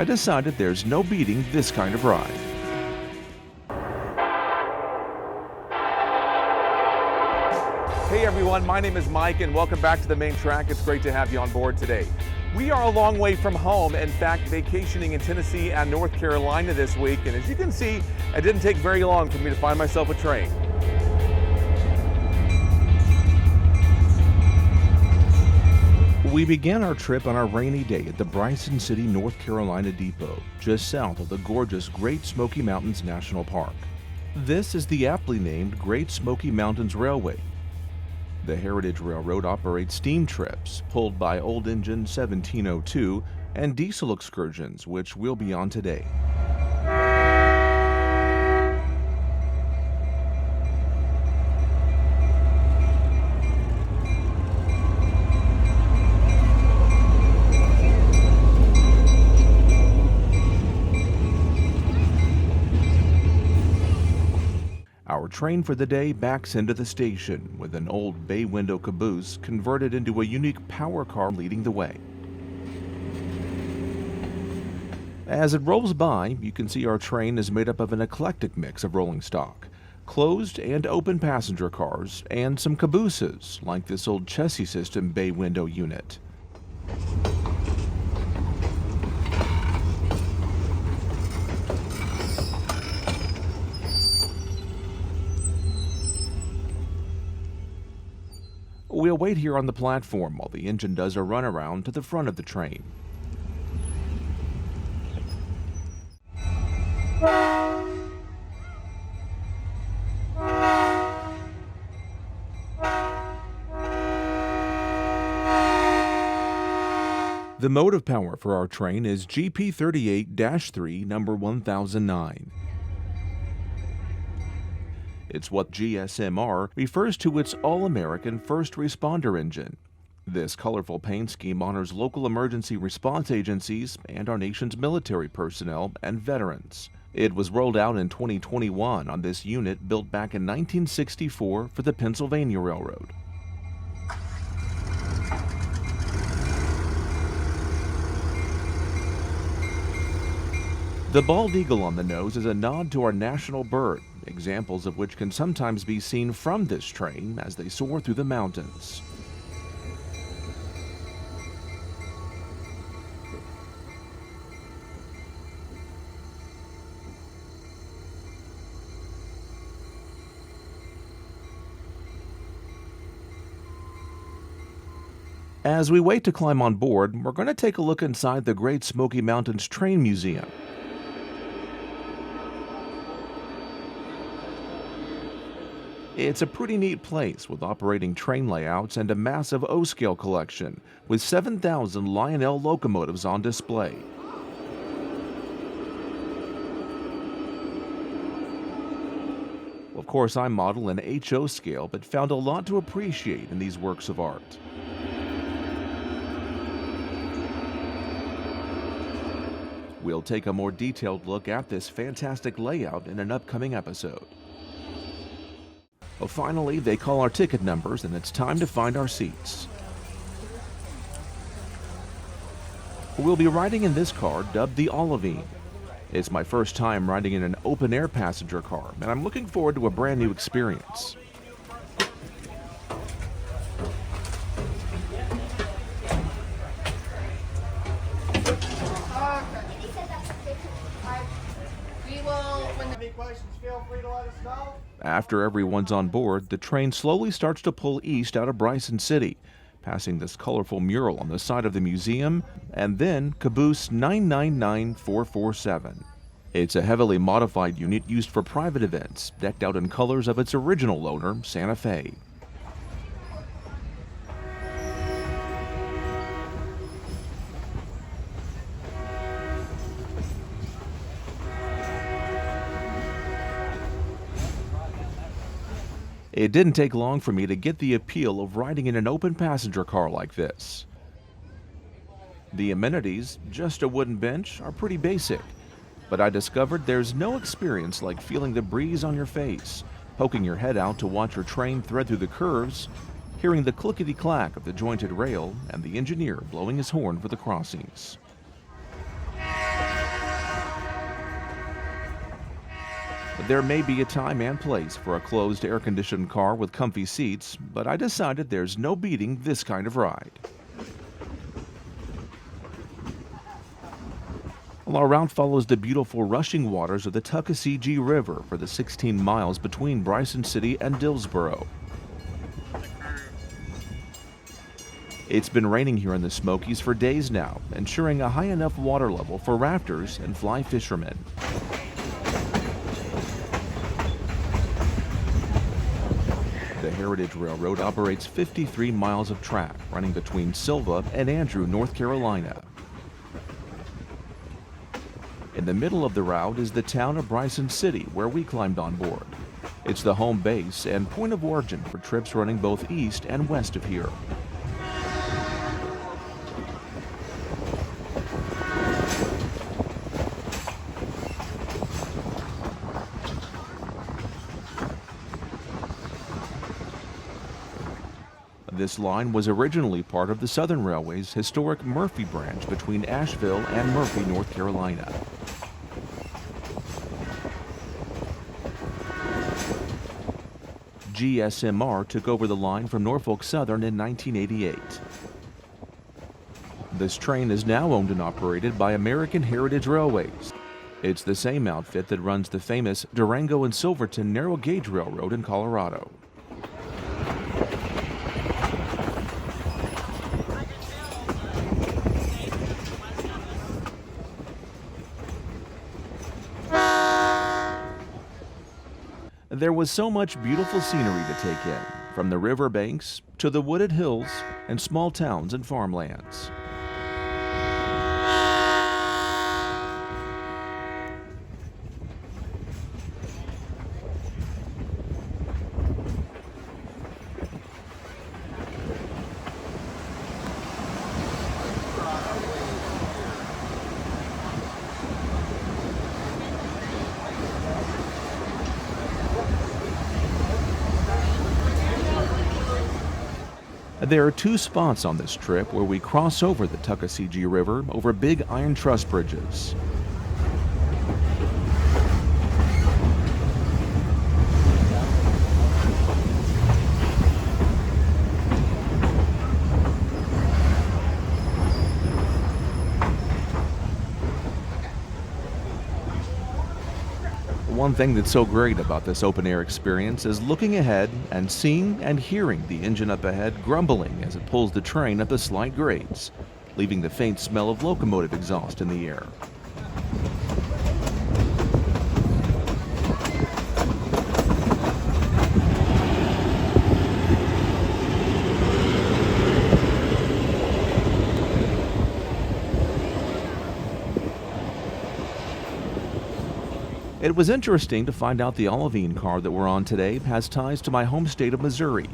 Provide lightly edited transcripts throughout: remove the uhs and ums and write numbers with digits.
I decided there's no beating this kind of ride. Hey everyone, my name is Mike and welcome back to the main track. It's great to have you on board today. We are a long way from home, in fact, vacationing in Tennessee and North Carolina this week, and as you can see, it didn't take very long for me to find myself a train. We began our trip on a rainy day at the Bryson City, North Carolina depot, just south of the gorgeous Great Smoky Mountains National Park. This is the aptly named Great Smoky Mountains Railway. The Heritage Railroad operates steam trips, pulled by old engine 1702, and diesel excursions, which we'll be on today. Our train for the day backs into the station with an old bay window caboose converted into a unique power car leading the way. As it rolls by, you can see our train is made up of an eclectic mix of rolling stock, closed and open passenger cars, and some cabooses like this old chassis system bay window unit. We'll wait here on the platform while the engine does a runaround to the front of the train. The mode of power for our train is GP38-3 number 1009. It's what GSMR refers to its all-American first responder engine. This colorful paint scheme honors local emergency response agencies and our nation's military personnel and veterans. It was rolled out in 2021 on this unit built back in 1964 for the Pennsylvania Railroad. The bald eagle on the nose is a nod to our national bird, examples of which can sometimes be seen from this train as they soar through the mountains. As we wait to climb on board, we're going to take a look inside the Great Smoky Mountains Train Museum. It's a pretty neat place with operating train layouts and a massive O-scale collection with 7,000 Lionel locomotives on display. Of course, I model an HO scale, but found a lot to appreciate in these works of art. We'll take a more detailed look at this fantastic layout in an upcoming episode. Well, finally, they call our ticket numbers, and it's time to find our seats. We'll be riding in this car dubbed the Olivine. It's my first time riding in an open-air passenger car, and I'm looking forward to a brand new experience. After everyone's on board, the train slowly starts to pull east out of Bryson City, passing this colorful mural on the side of the museum, and then caboose 999447. It's a heavily modified unit used for private events, decked out in colors of its original owner, Santa Fe. It didn't take long for me to get the appeal of riding in an open passenger car like this. The amenities, just a wooden bench, are pretty basic, but I discovered there's no experience like feeling the breeze on your face, poking your head out to watch your train thread through the curves, hearing the clickety-clack of the jointed rail, and the engineer blowing his horn for the crossings. There may be a time and place for a closed air-conditioned car with comfy seats, but I decided there's no beating this kind of ride. Well, our route follows the beautiful rushing waters of the Tuckasegee River for the 16 miles between Bryson City and Dillsboro. It's been raining here in the Smokies for days now, ensuring a high enough water level for rafters and fly fishermen. The Heritage Railroad operates 53 miles of track running between Sylva and Andrew, North Carolina. In the middle of the route is the town of Bryson City, where we climbed on board. It's the home base and point of origin for trips running both east and west of here. This line was originally part of the Southern Railway's historic Murphy branch between Asheville and Murphy, North Carolina. GSMR took over the line from Norfolk Southern in 1988. This train is now owned and operated by American Heritage Railways. It's the same outfit that runs the famous Durango and Silverton narrow gauge railroad in Colorado. There was so much beautiful scenery to take in, from the river banks to the wooded hills and small towns and farmlands. There are two spots on this trip where we cross over the Tuckasegee River over big iron truss bridges. One thing that's so great about this open-air experience is looking ahead and seeing and hearing the engine up ahead grumbling as it pulls the train up the slight grades, leaving the faint smell of locomotive exhaust in the air. It was interesting to find out the Olivine car that we're on today has ties to my home state of Missouri.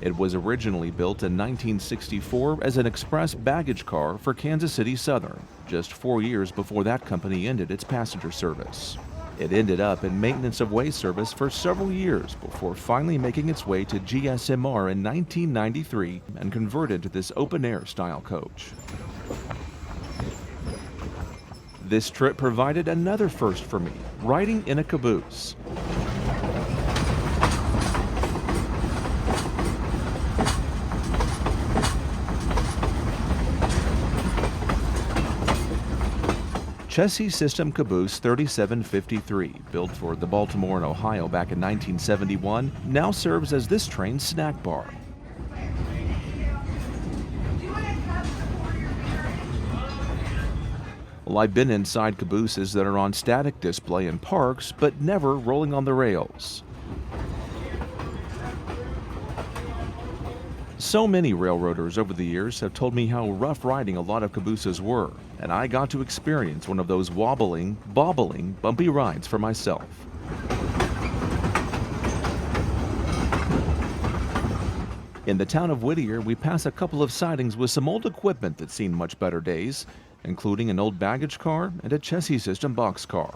It was originally built in 1964 as an express baggage car for Kansas City Southern, just 4 years before that company ended its passenger service. It ended up in maintenance of way service for several years before finally making its way to GSMR in 1993 and converted to this open-air style coach. This trip provided another first for me, riding in a caboose. Chassis System Caboose 3753, built for the Baltimore and Ohio back in 1971, now serves as this train's snack bar. Well, I've been inside cabooses that are on static display in parks, but never rolling on the rails. So many railroaders over the years have told me how rough riding a lot of cabooses were, and I got to experience one of those wobbling, bobbling, bumpy rides for myself. In the town of Whittier, we pass a couple of sidings with some old equipment that's seen much better days, including an old baggage car and a chassis system boxcar.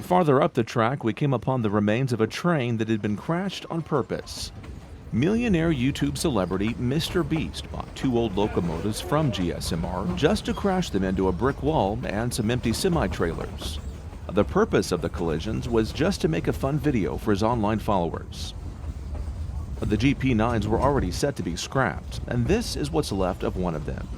Farther up the track, we came upon the remains of a train that had been crashed on purpose. Millionaire YouTube celebrity Mr. Beast bought 2 old locomotives from GSMR just to crash them into a brick wall and some empty semi-trailers. The purpose of the collisions was just to make a fun video for his online followers. The GP9s were already set to be scrapped, and this is what's left of one of them.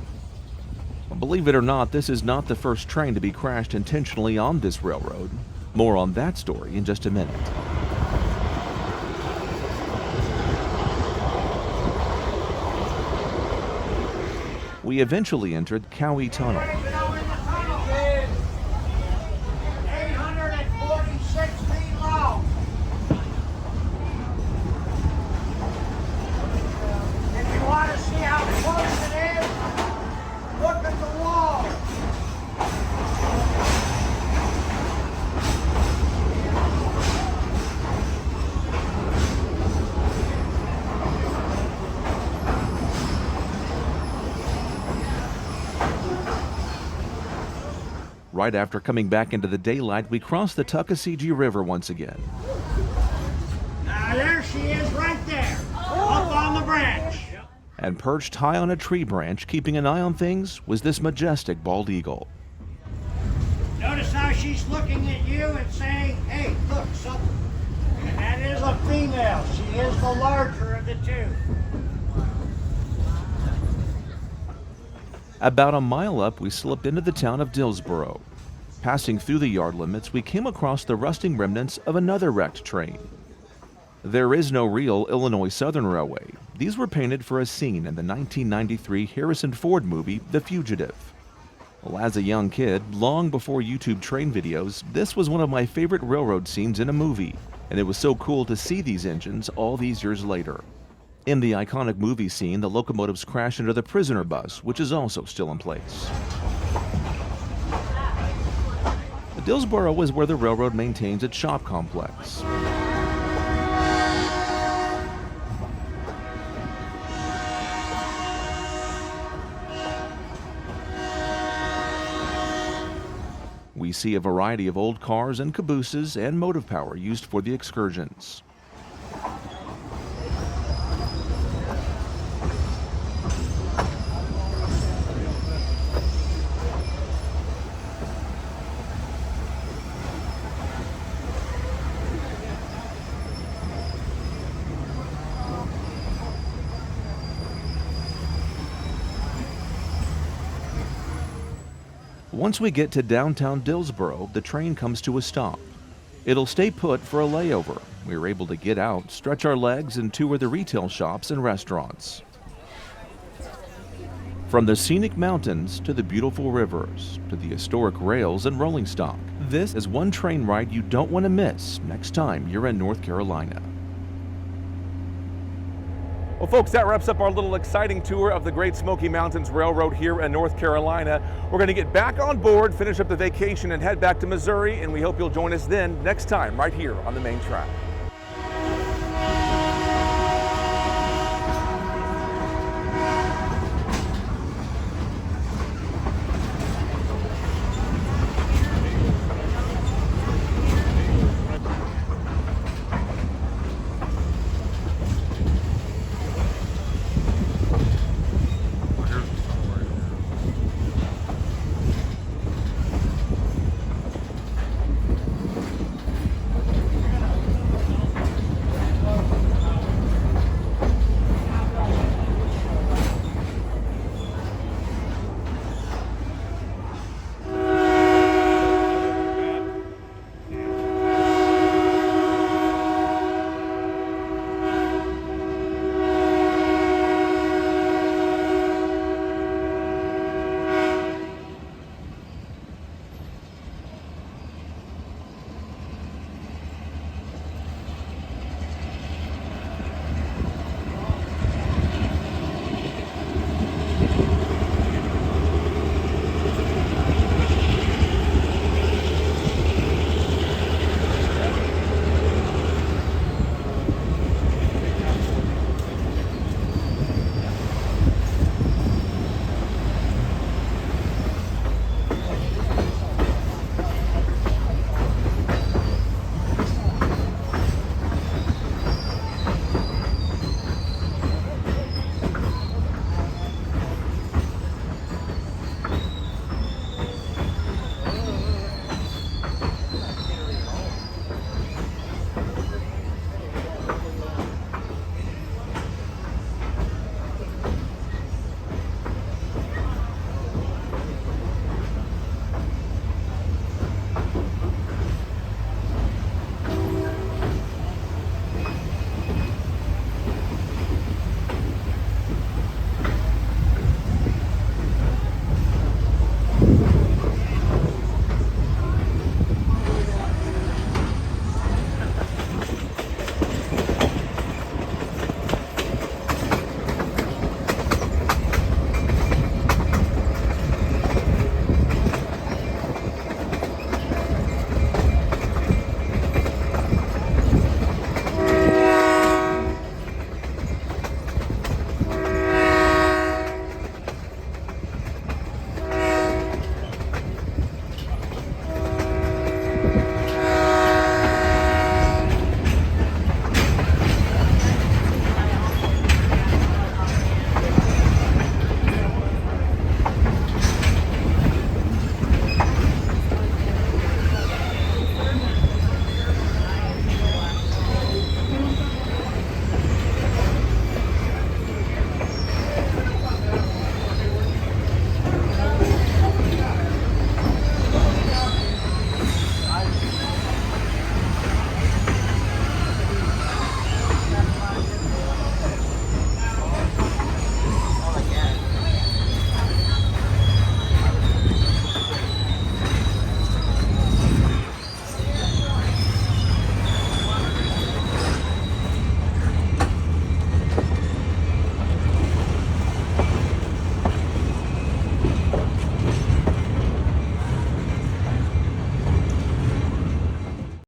Believe it or not, this is not the first train to be crashed intentionally on this railroad. More on that story in just a minute. We eventually entered Cowie Tunnel. 846 feet long. If you want to see how close it is, look at the wall. Right after coming back into the daylight, we crossed the Tuckasegee River once again. Now there she is right there, up on the branch. And perched high on a tree branch, keeping an eye on things, was this majestic bald eagle. Notice how she's looking at you and saying, hey, look, something. And that is a female. She is the larger of the two. About a mile up, we slipped into the town of Dillsboro. Passing through the yard limits, we came across the rusting remnants of another wrecked train. There is no real Illinois Southern Railway. These were painted for a scene in the 1993 Harrison Ford movie, The Fugitive. Well, as a young kid, long before YouTube train videos, this was one of my favorite railroad scenes in a movie, and it was so cool to see these engines all these years later. In the iconic movie scene, the locomotives crash into the prisoner bus, which is also still in place. Dillsboro is where the railroad maintains its shop complex. We see a variety of old cars and cabooses and motive power used for the excursions. Once we get to downtown Dillsboro, the train comes to a stop. It'll stay put for a layover. We were able to get out, stretch our legs, and tour the retail shops and restaurants. From the scenic mountains to the beautiful rivers to the historic rails and rolling stock, this is one train ride you don't want to miss next time you're in North Carolina. Well, folks, that wraps up our little exciting tour of the Great Smoky Mountains Railroad here in North Carolina. We're going to get back on board, finish up the vacation, and head back to Missouri, and we hope you'll join us then next time right here on the main track.